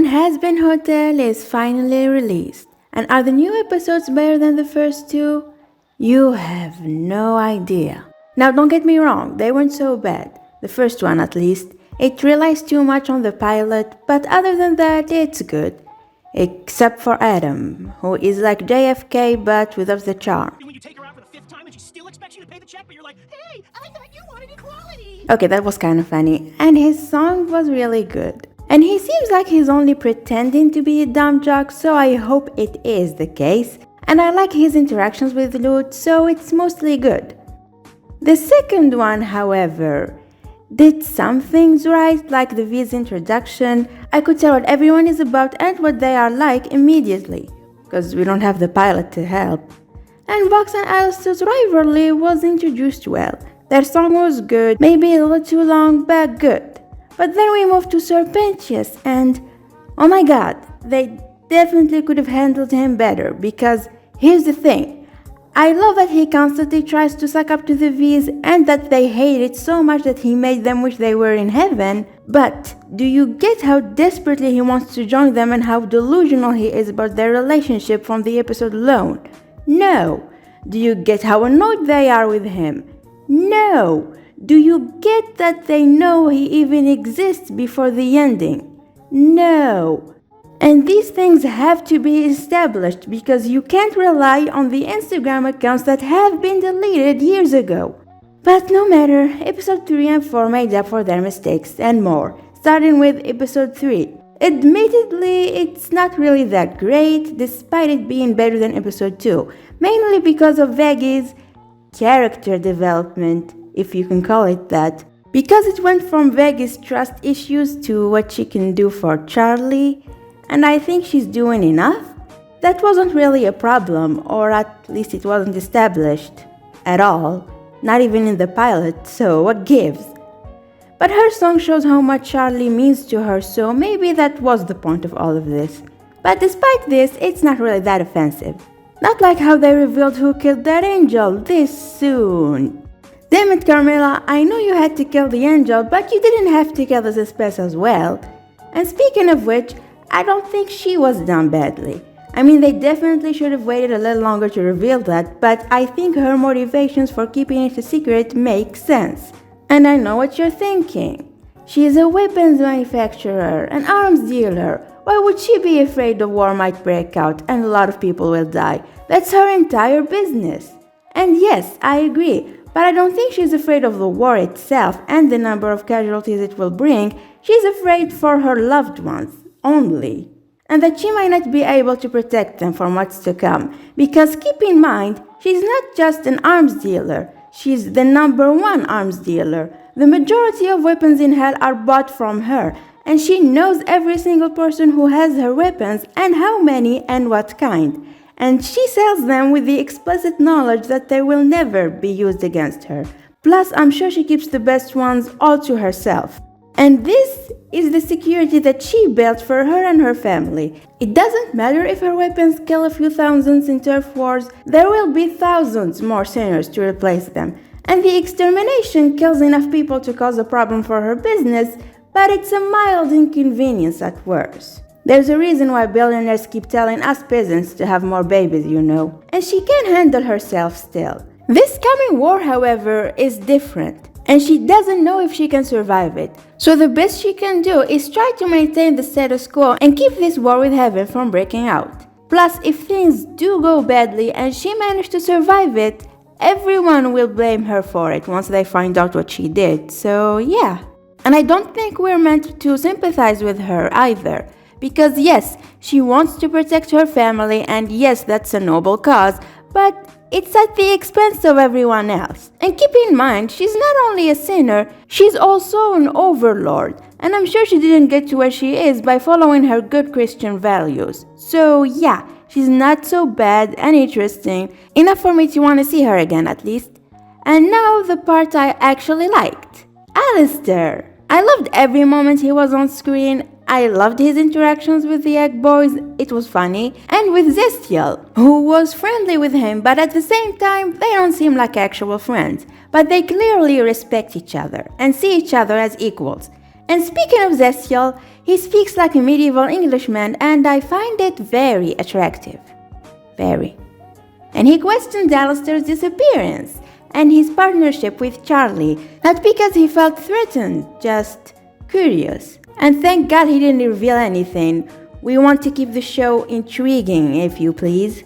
Hazbin Hotel is finally released. And are the new episodes better than the first two? You have no idea. Now don't get me wrong, they weren't so bad. The first one at least. It relies too much on the pilot, but other than that, it's good. Except for Adam, who is like JFK but without the charm. When you take her out for the 5th time and she still expects you to pay the check, but you're like, hey, I thought you wanted equality. Okay, that was kind of funny. And his song was really good. And he seems like he's only pretending to be a dumb jock, so I hope it is the case. And I like his interactions with Lute, so it's mostly good. The second one, however, did some things right, like the V's introduction. I could tell what everyone is about and what they are like immediately, because we don't have the pilot to help. And Vox and Alistair's rivalry was introduced well. Their song was good, maybe a little too long, but good. But then we moved to Serpentius and, oh my god, they definitely could have handled him better, because here's the thing. I love that he constantly tries to suck up to the V's and that they hate it so much that he made them wish they were in heaven. But do you get how desperately he wants to join them and how delusional he is about their relationship from the episode alone? No. Do you get how annoyed they are with him? No. Do you get that they know he even exists before the ending? No. And these things have to be established because you can't rely on the Instagram accounts that have been deleted years ago. But no matter, episode 3 and 4 made up for their mistakes and more, starting with episode 3. Admittedly, it's not really that great, despite it being better than episode 2, mainly because of Veggi's character development, if you can call it that. Because it went from Veggi's trust issues to what she can do for Charlie, and I think she's doing enough. That wasn't really a problem, or at least it wasn't established at all, not even in the pilot, so what gives? But her song shows how much Charlie means to her, so maybe that was the point of all of this. But despite this, it's not really that offensive. Not like how they revealed who killed that angel this soon. Damn it, Carmilla, I know you had to kill the angel, but you didn't have to kill the suspense as well. And speaking of which, I don't think she was done badly. I mean, they definitely should have waited a little longer to reveal that, but I think her motivations for keeping it a secret make sense. And I know what you're thinking. She is a weapons manufacturer, an arms dealer. Why would she be afraid the war might break out and a lot of people will die? That's her entire business. And yes, I agree, but I don't think she's afraid of the war itself and the number of casualties it will bring. She's afraid for her loved ones. Only, and that she might not be able to protect them from what's to come, because keep in mind, she's not just an arms dealer, she's the #1 arms dealer. The majority of weapons in hell are bought from her, and she knows every single person who has her weapons and how many and what kind, and she sells them with the explicit knowledge that they will never be used against her. Plus, I'm sure she keeps the best ones all to herself. And this is the security that she built for her and her family. It doesn't matter if her weapons kill a few thousands in turf wars, there will be thousands more sinners to replace them. And the extermination kills enough people to cause a problem for her business, but it's a mild inconvenience at worst. There's a reason why billionaires keep telling us peasants to have more babies, you know. And she can handle herself still. This coming war, however, is different. And she doesn't know if she can survive it. So the best she can do is try to maintain the status quo and keep this war with heaven from breaking out. Plus, if things do go badly and she managed to survive it, everyone will blame her for it once they find out what she did. So yeah. And I don't think we're meant to sympathize with her either. Because yes, she wants to protect her family, and yes, that's a noble cause, but it's at the expense of everyone else. And keep in mind, she's not only a sinner, she's also an overlord. And I'm sure she didn't get to where she is by following her good Christian values. So yeah, she's not so bad and interesting, enough for me to want to see her again at least. And now the part I actually liked. Alistair. I loved every moment he was on screen. I loved his interactions with the Egg Boys, it was funny, and with Zestial, who was friendly with him, but at the same time, they don't seem like actual friends. But they clearly respect each other and see each other as equals. And speaking of zestial, he speaks like a medieval Englishman and I find it very attractive. Very. And he questions Alistair's disappearance and his partnership with Charlie, not because he felt threatened, just curious. And thank God he didn't reveal anything. We want to keep the show intriguing, if you please.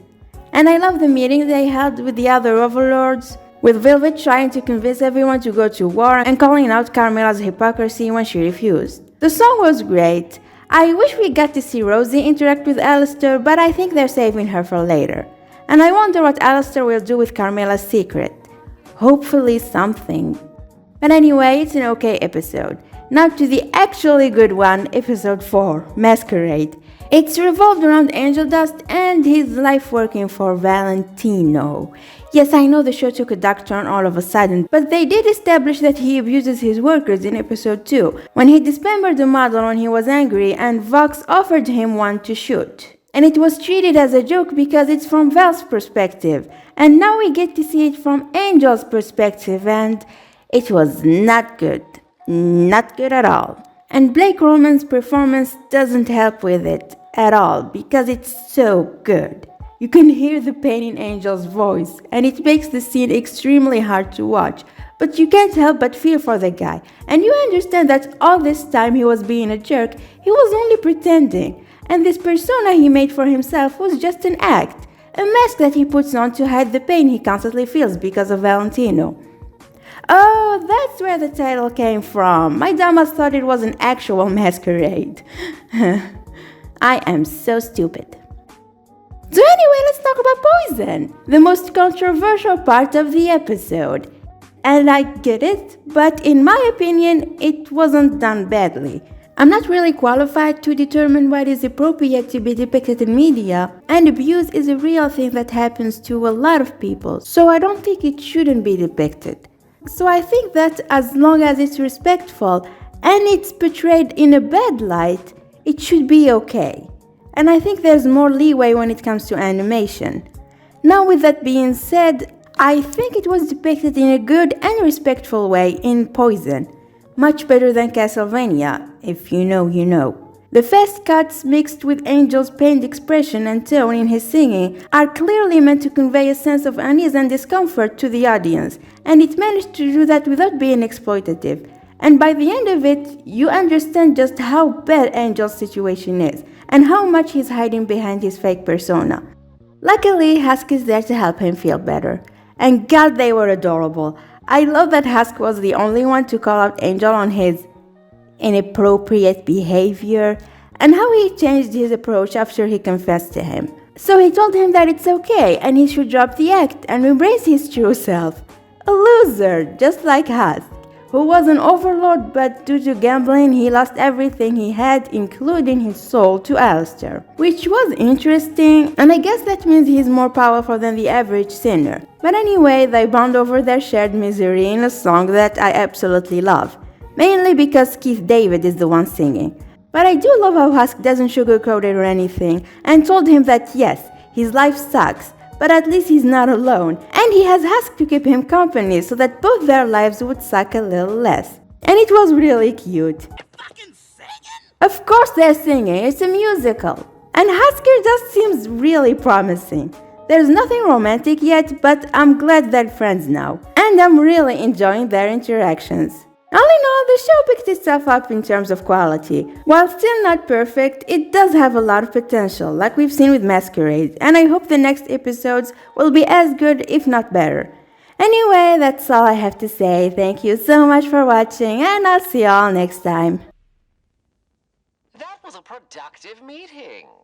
And I love the meeting they held with the other overlords, with Velvet trying to convince everyone to go to war and calling out Carmilla's hypocrisy when she refused. The song was great. I wish we got to see Rosie interact with Alistair, but I think they're saving her for later. And I wonder what Alistair will do with Carmilla's secret. Hopefully something. But anyway, it's an okay episode. Now to the actually good one, episode 4, Masquerade. It's revolved around Angel Dust and his life working for Valentino. Yes, I know the show took a dark turn all of a sudden, but they did establish that he abuses his workers in episode 2, when he dismembered the model when he was angry and Vox offered him one to shoot. And it was treated as a joke because it's from Val's perspective, and now we get to see it from Angel's perspective, and it was not good. Not good at all. And Blake Roman's performance doesn't help with it at all because it's so good. You can hear the pain in Angel's voice and it makes the scene extremely hard to watch, but you can't help but feel for the guy. And you understand that all this time he was being a jerk, he was only pretending. And this persona he made for himself was just an act, a mask that he puts on to hide the pain he constantly feels because of Valentino. Oh, that's where the title came from. My dumbass thought it was an actual masquerade. I am so stupid. So anyway, let's talk about poison, the most controversial part of the episode. And I get it, but in my opinion, it wasn't done badly. I'm not really qualified to determine what is appropriate to be depicted in media, and abuse is a real thing that happens to a lot of people, so I don't think it shouldn't be depicted. So I think that as long as it's respectful and it's portrayed in a bad light, it should be okay. And I think there's more leeway when it comes to animation. Now with that being said, I think it was depicted in a good and respectful way in Poison. Much better than Castlevania, if you know, you know. The fast cuts mixed with Angel's pained expression and tone in his singing are clearly meant to convey a sense of unease and discomfort to the audience, and it managed to do that without being exploitative. And by the end of it, you understand just how bad Angel's situation is, and how much he's hiding behind his fake persona. Luckily, Husk is there to help him feel better. And God, they were adorable. I love that Husk was the only one to call out Angel on his inappropriate behavior, and how he changed his approach after he confessed to him. So he told him that it's okay and he should drop the act and embrace his true self. A loser, just like Husk, who was an overlord, but due to gambling he lost everything he had, including his soul, to Alistair. Which was interesting, and I guess that means he's more powerful than the average sinner. But anyway, they bond over their shared misery in a song that I absolutely love. Mainly because Keith David is the one singing. But I do love how Husk doesn't sugarcoat it or anything, and told him that yes, his life sucks, but at least he's not alone, and he has Husk to keep him company so that both their lives would suck a little less. And it was really cute. Fucking singing? Of course they're singing, it's a musical. And Husker just seems really promising. There's nothing romantic yet, but I'm glad they're friends now, and I'm really enjoying their interactions. All in all, the show picked itself up in terms of quality. While still not perfect, it does have a lot of potential, like we've seen with Masquerade, and I hope the next episodes will be as good, if not better. Anyway, that's all I have to say. Thank you so much for watching, and I'll see you all next time. That was a productive meeting.